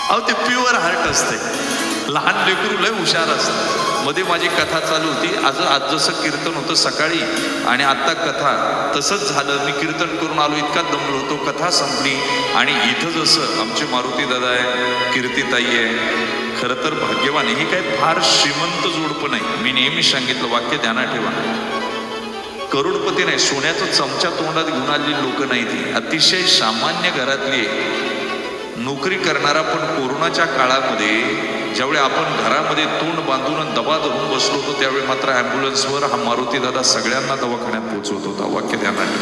अहो ते pure heart असते. लहान लेकरू लय हुशार असतं. मध्ये माझी कथा चालू होती. आज जसं कीर्तन होतं सकाळी आणि आत्ता कथा, तसंच झालं. मी कीर्तन करून आलो, इतका दमलो होतो, कथा संपली आणि इथं जसं आमचे मारुती दादा आहे, कीर्तिताई आहे, खरं तर भाग्यवान. ही काही फार श्रीमंत जोडपं नाही. मी नेहमी सांगितलं, वाक्य ध्यानात ठेवा, करोडपती नाही, सोन्याचा चमचा तोंडात घेऊन आलेली लोक नाही. ती अतिशय सामान्य घरातली नोकरी करणारा. पण कोरोनाच्या काळामध्ये ज्यावेळी आपण घरामध्ये तोंड बांधून दबा धरून बसलो होतो, त्यावेळी मात्र ॲम्ब्युलन्सवर हा मारुती दादा सगळ्यांना दवाखान्यात पोहोचवत होता. वाक्य ध्यानात.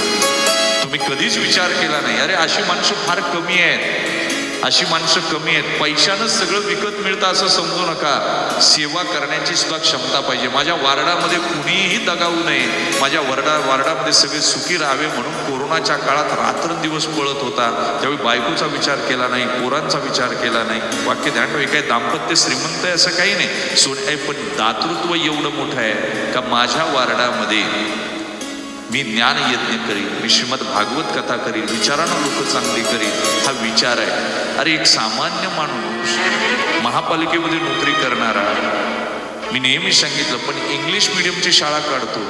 तुम्ही कधीच विचार केला नाही अरे अशी माणसं फार कमी आहेत, अशी माणसं कमी आहेत. पैशानंच सगळं विकत मिळतं असं समजू नका. सेवा करण्याची सुद्धा क्षमता पाहिजे. माझ्या वार्डामध्ये कुणीही दगावू नये, माझ्या वार्डामध्ये सगळे सुखी राहावे म्हणून कोरोनाच्या काळात रात्रंदिवस पळत होता. त्यावेळी बायकोचा विचार केला नाही, पोरांचा विचार केला नाही. वाक्य ध्यान ठेवा, काही दाम्पत्य श्रीमंत आहे असं काही नाही, सोन पण दातृत्व एवढं मोठं आहे का माझ्या वार्डामध्ये मी ज्ञान यज्ञ करीन, मी श्रीमद भागवत कथा करीन, विचारानं लोक चांगली करीन, हा विचार आहे. अरे एक सामान्य माणूस महापालिकेमध्ये नोकरी करणारा, मी नेहमी सांगितलं, पण इंग्लिश मिडियमची शाळा काढतो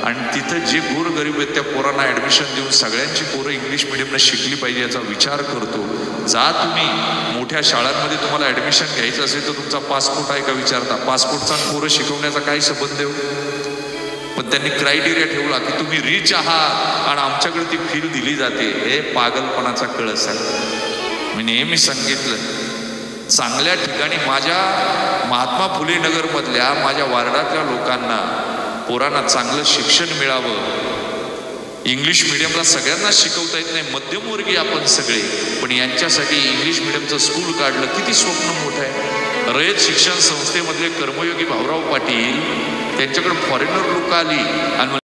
आणि तिथं जे गोरगरीब आहेत त्या पोरांना ॲडमिशन देऊन सगळ्यांची पोरं इंग्लिश मिडियमला शिकली पाहिजे याचा विचार करतो. जा तुम्ही मोठ्या शाळांमध्ये तुम्हाला ॲडमिशन घ्यायचं असेल तर तुमचा पासपोर्ट आहे का विचारता. पासपोर्टचा पोरं शिकवण्याचा काय संबंध आहे? पण त्यांनी क्रायटेरिया ठेवला की तुम्ही रिच आहात आणि आमच्याकडे ती फील दिली जाते. हे पागलपणाचा कळस आहे. मी नेहमी सांगितलं, चांगल्या ठिकाणी माझ्या महात्मा फुले नगरमधल्या माझ्या वार्डातल्या लोकांना, पोरांना चांगलं शिक्षण मिळावं. इंग्लिश मिडियमला सगळ्यांना शिकवता येत नाही, मध्यमवर्गीय आपण सगळे, पण यांच्यासाठी इंग्लिश मिडियमचं स्कूल काढलं, किती स्वप्न मोठं आहे. रयत शिक्षण संस्थेमधले कर्मयोगी भाऊराव पाटील, त्यांच्याकडे फॉरेनर लोक आली आणि